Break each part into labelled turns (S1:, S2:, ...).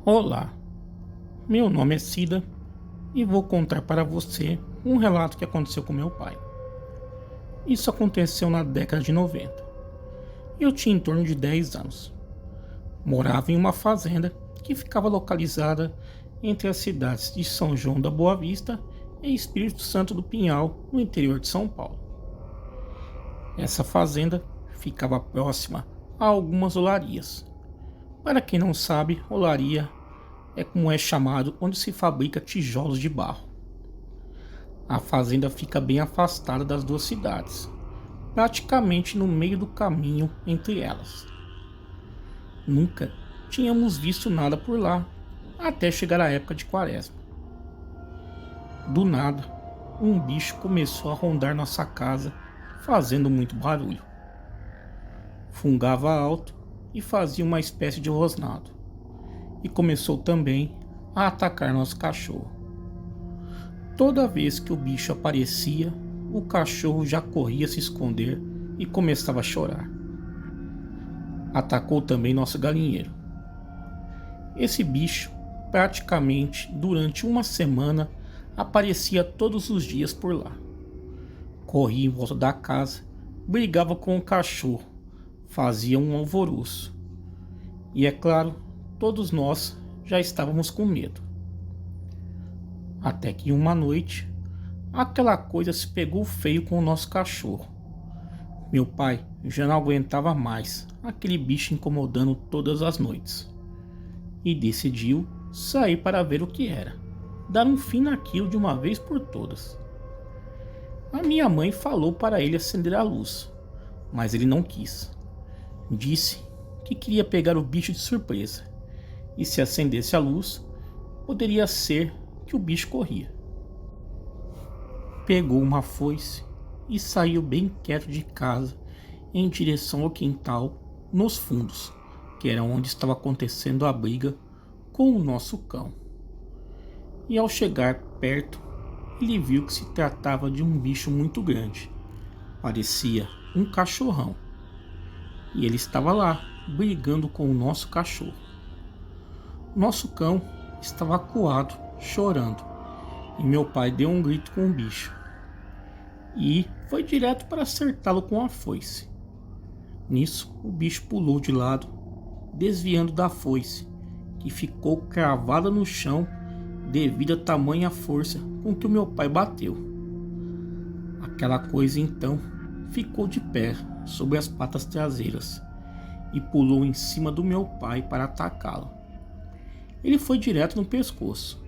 S1: Olá, meu nome é Cida e vou contar para você um relato que aconteceu com meu pai. Isso aconteceu na década de 90. Eu tinha em torno de 10 anos. Morava em uma fazenda que ficava localizada entre as cidades de São João da Boa Vista e Espírito Santo do Pinhal, no interior de São Paulo. Essa fazenda ficava próxima a algumas olarias. Para quem não sabe, olaria é como é chamado onde se fabrica tijolos de barro. A fazenda fica bem afastada das duas cidades, praticamente no meio do caminho entre elas. Nunca tínhamos visto nada por lá, até chegar a época de quaresma. Do nada, um bicho começou a rondar nossa casa, fazendo muito barulho. Fungava alto e fazia uma espécie de rosnado. E começou também a atacar nosso cachorro. Toda vez que o bicho aparecia, o cachorro já corria se esconder e começava a chorar. Atacou também nosso galinheiro. Esse bicho, praticamente durante uma semana, aparecia todos os dias por lá. Corria em volta da casa, brigava com o cachorro, fazia um alvoroço. E é claro, todos nós já estávamos com medo. Até que uma noite, aquela coisa se pegou feio com o nosso cachorro. Meu pai já não aguentava mais aquele bicho incomodando todas as noites. E decidiu sair para ver o que era, dar um fim naquilo de uma vez por todas. A minha mãe falou para ele acender a luz, mas ele não quis. Disse que queria pegar o bicho de surpresa, e se acendesse a luz, poderia ser que o bicho corria. Pegou uma foice e saiu bem quieto de casa em direção ao quintal nos fundos, que era onde estava acontecendo a briga com o nosso cão. E ao chegar perto, ele viu que se tratava de um bicho muito grande. Parecia um cachorrão. E ele estava lá, brigando com o nosso cachorro. Nosso cão estava acuado, chorando, e meu pai deu um grito com o bicho. E foi direto para acertá-lo com a foice. Nisso, o bicho pulou de lado, desviando da foice, que ficou cravada no chão devido à tamanha força com que o meu pai bateu. Aquela coisa então ficou de pé sobre as patas traseiras e pulou em cima do meu pai para atacá-lo. Ele foi direto no pescoço,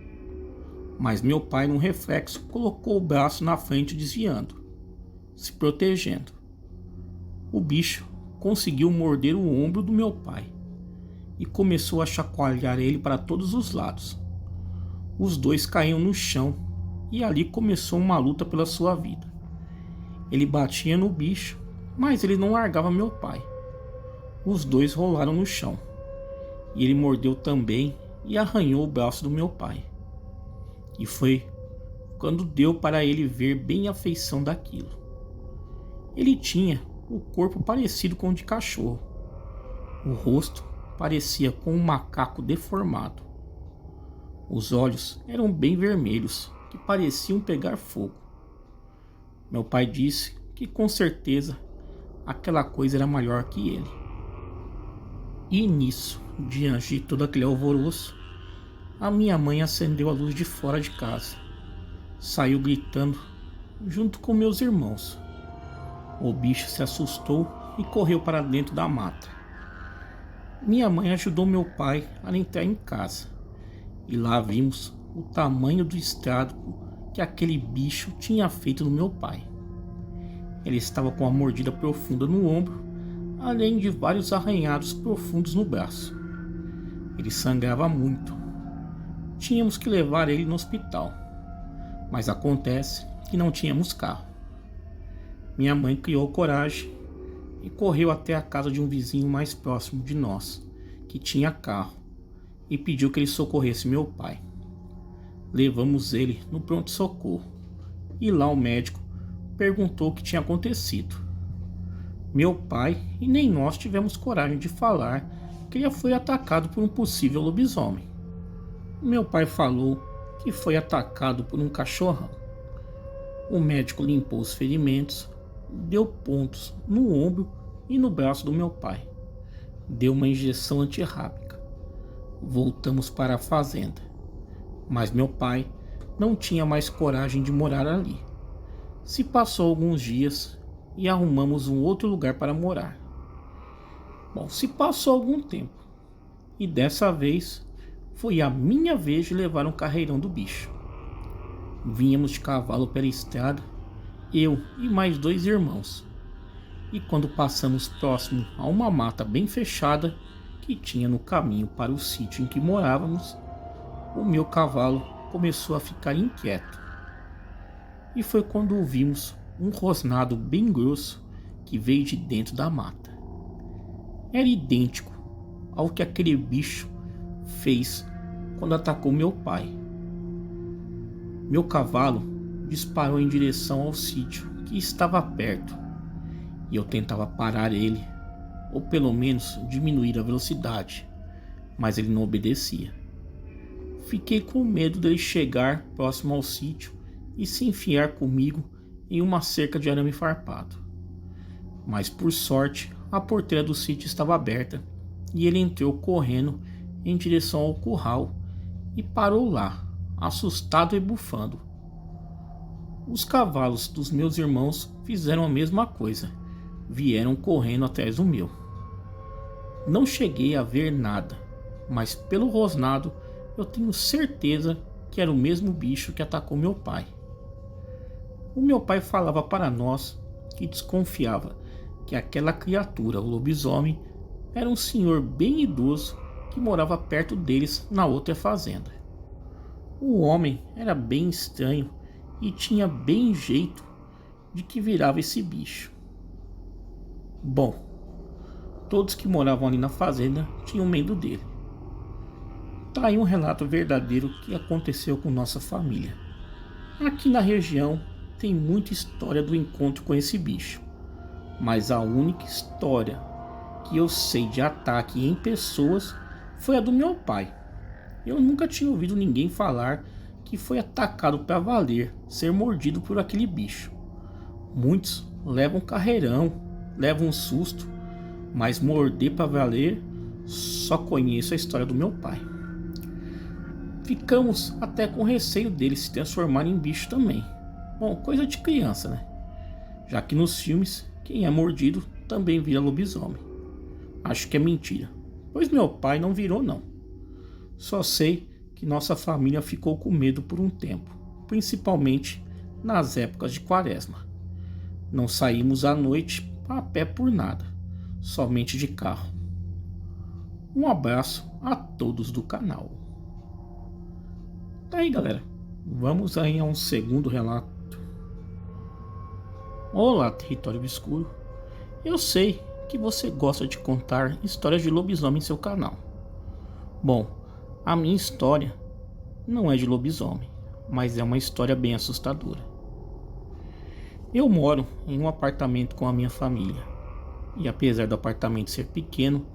S1: mas meu pai, num reflexo, colocou o braço na frente desviando, se protegendo. O bicho conseguiu morder o ombro do meu pai e começou a chacoalhar ele para todos os lados. Os dois caíram no chão e ali começou uma luta pela sua vida. Ele batia no bicho, mas ele não largava meu pai. Os dois rolaram no chão e ele mordeu também e arranhou o braço do meu pai. E foi quando deu para ele ver bem a feição daquilo. Ele tinha o corpo parecido com o de cachorro. O rosto parecia com um macaco deformado. Os olhos eram bem vermelhos, que pareciam pegar fogo. Meu pai disse que com certeza aquela coisa era maior que ele. E nisso, diante de todo aquele alvoroço, a minha mãe acendeu a luz de fora de casa. Saiu gritando junto com meus irmãos. O bicho se assustou e correu para dentro da mata. Minha mãe ajudou meu pai a entrar em casa. E lá vimos o tamanho do estrago que aquele bicho tinha feito no meu pai. Ele estava com uma mordida profunda no ombro, além de vários arranhados profundos no braço. Ele sangrava muito. Tínhamos que levar ele no hospital, mas acontece que não tínhamos carro. Minha mãe criou coragem e correu até a casa de um vizinho mais próximo de nós, que tinha carro, e pediu que ele socorresse meu pai. Levamos ele no pronto-socorro e lá o médico perguntou o que tinha acontecido. Meu pai e nem nós tivemos coragem de falar que ele foi atacado por um possível lobisomem. Meu pai falou que foi atacado por um cachorrão. O médico limpou os ferimentos, deu pontos no ombro e no braço do meu pai. Deu uma injeção antirrábica. Voltamos para a fazenda. Mas meu pai não tinha mais coragem de morar ali. Se passou alguns dias e arrumamos um outro lugar para morar. Bom, se passou algum tempo e dessa vez foi a minha vez de levar um carreirão do bicho. Vínhamos de cavalo pela estrada, eu e mais 2 irmãos. E quando passamos próximo a uma mata bem fechada que tinha no caminho para o sítio em que morávamos, o meu cavalo começou a ficar inquieto. E foi quando ouvimos um rosnado bem grosso que veio de dentro da mata. Era idêntico ao que aquele bicho fez quando atacou meu pai. Meu cavalo disparou em direção ao sítio que estava perto e eu tentava parar ele, ou pelo menos diminuir a velocidade, mas ele não obedecia. Fiquei com medo dele chegar próximo ao sítio e se enfiar comigo em uma cerca de arame farpado. Mas por sorte, a porteira do sítio estava aberta e ele entrou correndo em direção ao curral e parou lá, assustado e bufando. Os cavalos dos meus irmãos fizeram a mesma coisa, vieram correndo atrás do meu. Não cheguei a ver nada, mas pelo rosnado eu tenho certeza que era o mesmo bicho que atacou meu pai. O meu pai falava para nós que desconfiava que aquela criatura, o lobisomem, era um senhor bem idoso que morava perto deles na outra fazenda. O homem era bem estranho e tinha bem jeito de que virava esse bicho. Bom, todos que moravam ali na fazenda tinham medo dele. Tá aí um relato verdadeiro que aconteceu com nossa família. Aqui na região tem muita história do encontro com esse bicho, mas a única história que eu sei de ataque em pessoas foi a do meu pai. Eu nunca tinha ouvido ninguém falar que foi atacado para valer, ser mordido por aquele bicho. Muitos levam carreirão, levam um susto, mas morder para valer, só conheço a história do meu pai. Ficamos até com receio dele se transformar em bicho também. Bom, coisa de criança, né? Já que nos filmes, quem é mordido também vira lobisomem. Acho que é mentira, pois meu pai não virou não. Só sei que nossa família ficou com medo por um tempo, principalmente nas épocas de quaresma. Não saímos à noite a pé por nada, somente de carro. Um abraço a todos do canal. Tá aí, galera, vamos aí a um segundo relato. Olá, Território Obscuro. Eu sei que você gosta de contar histórias de lobisomem em seu canal. Bom, a minha história não é de lobisomem, mas é uma história bem assustadora. Eu moro em um apartamento com a minha família, e apesar do apartamento ser pequeno,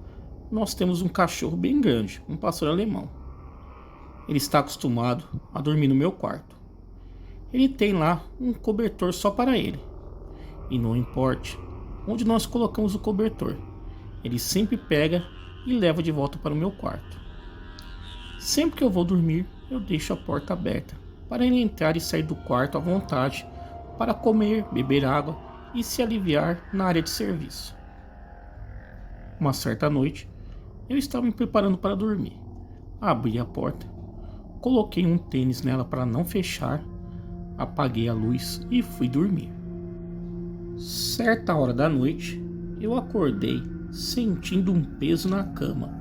S1: nós temos um cachorro bem grande, um pastor alemão. Ele está acostumado a dormir no meu quarto. Ele tem lá um cobertor só para ele, e não importa onde nós colocamos o cobertor, ele sempre pega e leva de volta para o meu quarto. Sempre que eu vou dormir, eu deixo a porta aberta para ele entrar e sair do quarto à vontade para comer, beber água e se aliviar na área de serviço. Uma certa noite, eu estava me preparando para dormir. Abri a porta, coloquei um tênis nela para não fechar, apaguei a luz e fui dormir. Certa hora da noite, eu acordei sentindo um peso na cama,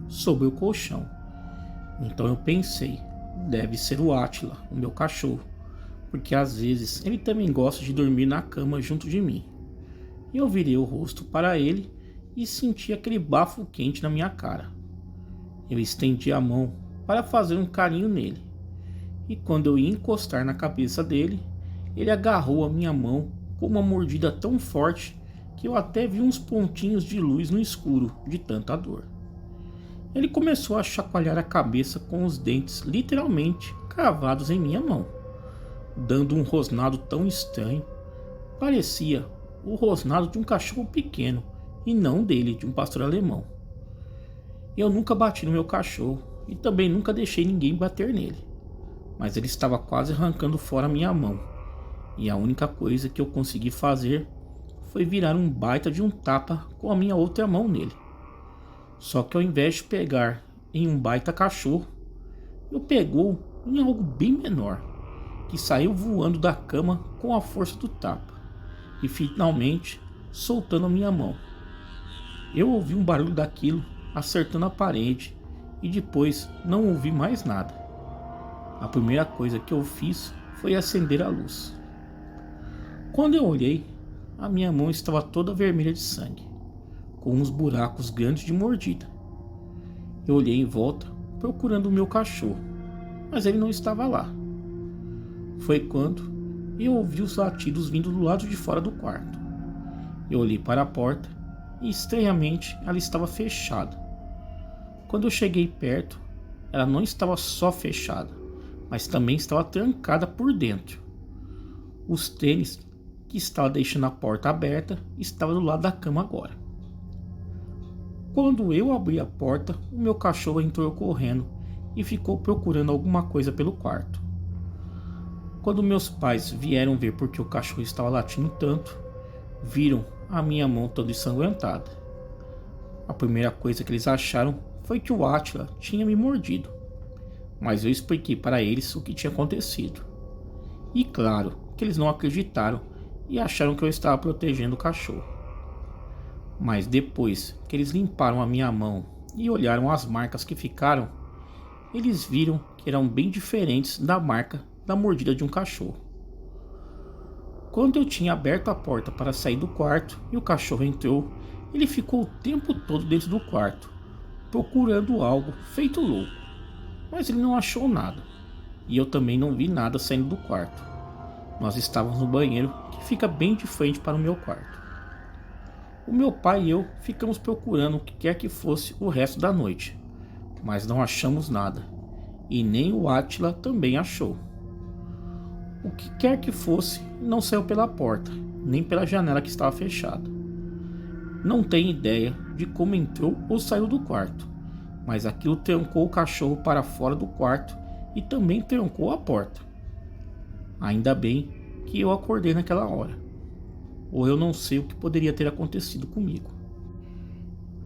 S1: sobre o colchão. Então eu pensei, deve ser o Átila, o meu cachorro, porque às vezes ele também gosta de dormir na cama junto de mim. Eu virei o rosto para ele e senti aquele bafo quente na minha cara. Eu estendi a mão para fazer um carinho nele, e quando eu ia encostar na cabeça dele, ele agarrou a minha mão com uma mordida tão forte que eu até vi uns pontinhos de luz no escuro de tanta dor. Ele começou a chacoalhar a cabeça com os dentes literalmente cravados em minha mão, dando um rosnado tão estranho. Parecia o rosnado de um cachorro pequeno e não dele, de um pastor alemão. Eu nunca bati no meu cachorro e também nunca deixei ninguém bater nele, mas ele estava quase arrancando fora minha mão, e a única coisa que eu consegui fazer foi virar um baita de um tapa com a minha outra mão nele. Só que ao invés de pegar em um baita cachorro, eu pegou em algo bem menor, que saiu voando da cama com a força do tapa e finalmente soltando a minha mão. Eu ouvi um barulho daquilo acertando a parede e depois não ouvi mais nada. A primeira coisa que eu fiz foi acender a luz. Quando eu olhei, a minha mão estava toda vermelha de sangue, com uns buracos grandes de mordida. Eu olhei em volta procurando o meu cachorro, mas ele não estava lá. Foi quando eu ouvi os latidos vindo do lado de fora do quarto. Eu olhei para a porta e estranhamente ela estava fechada. Quando eu cheguei perto, ela não estava só fechada, mas também estava trancada por dentro. Os tênis que estava deixando a porta aberta estavam do lado da cama agora. Quando eu abri a porta, o meu cachorro entrou correndo e ficou procurando alguma coisa pelo quarto. Quando meus pais vieram ver porque o cachorro estava latindo tanto, viram a minha mão toda ensanguentada. A primeira coisa que eles acharam foi que o Átila tinha me mordido, mas eu expliquei para eles o que tinha acontecido. E claro que eles não acreditaram e acharam que eu estava protegendo o cachorro. Mas depois que eles limparam a minha mão e olharam as marcas que ficaram, eles viram que eram bem diferentes da marca da mordida de um cachorro. Quando eu tinha aberto a porta para sair do quarto e o cachorro entrou, ele ficou o tempo todo dentro do quarto, procurando algo feito louco, mas ele não achou nada, e eu também não vi nada saindo do quarto. Nós estávamos no banheiro, que fica bem de frente para o meu quarto. O meu pai e eu ficamos procurando o que quer que fosse o resto da noite, mas não achamos nada, e nem o Átila também achou. O que quer que fosse não saiu pela porta, nem pela janela que estava fechada. Não tenho ideia de como entrou ou saiu do quarto, mas aquilo trancou o cachorro para fora do quarto e também trancou a porta. Ainda bem que eu acordei naquela hora, ou eu não sei o que poderia ter acontecido comigo.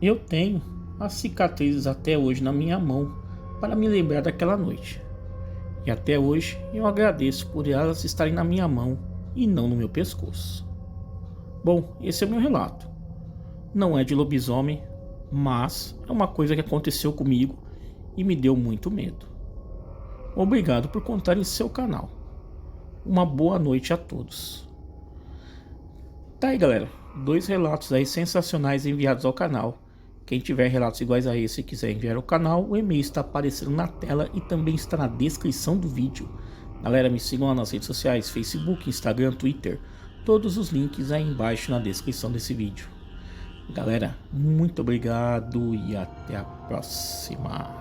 S1: Eu tenho as cicatrizes até hoje na minha mão para me lembrar daquela noite. E até hoje eu agradeço por elas estarem na minha mão e não no meu pescoço. Bom, esse é o meu relato. Não é de lobisomem, mas é uma coisa que aconteceu comigo e me deu muito medo. Obrigado por contar em seu canal. Uma boa noite a todos. Tá aí, galera, 2 relatos aí sensacionais enviados ao canal. Quem tiver relatos iguais a esse e quiser enviar ao canal, o e-mail está aparecendo na tela e também está na descrição do vídeo. Galera, me sigam lá nas redes sociais, Facebook, Instagram, Twitter. Todos os links aí embaixo na descrição desse vídeo. Galera, muito obrigado e até a próxima.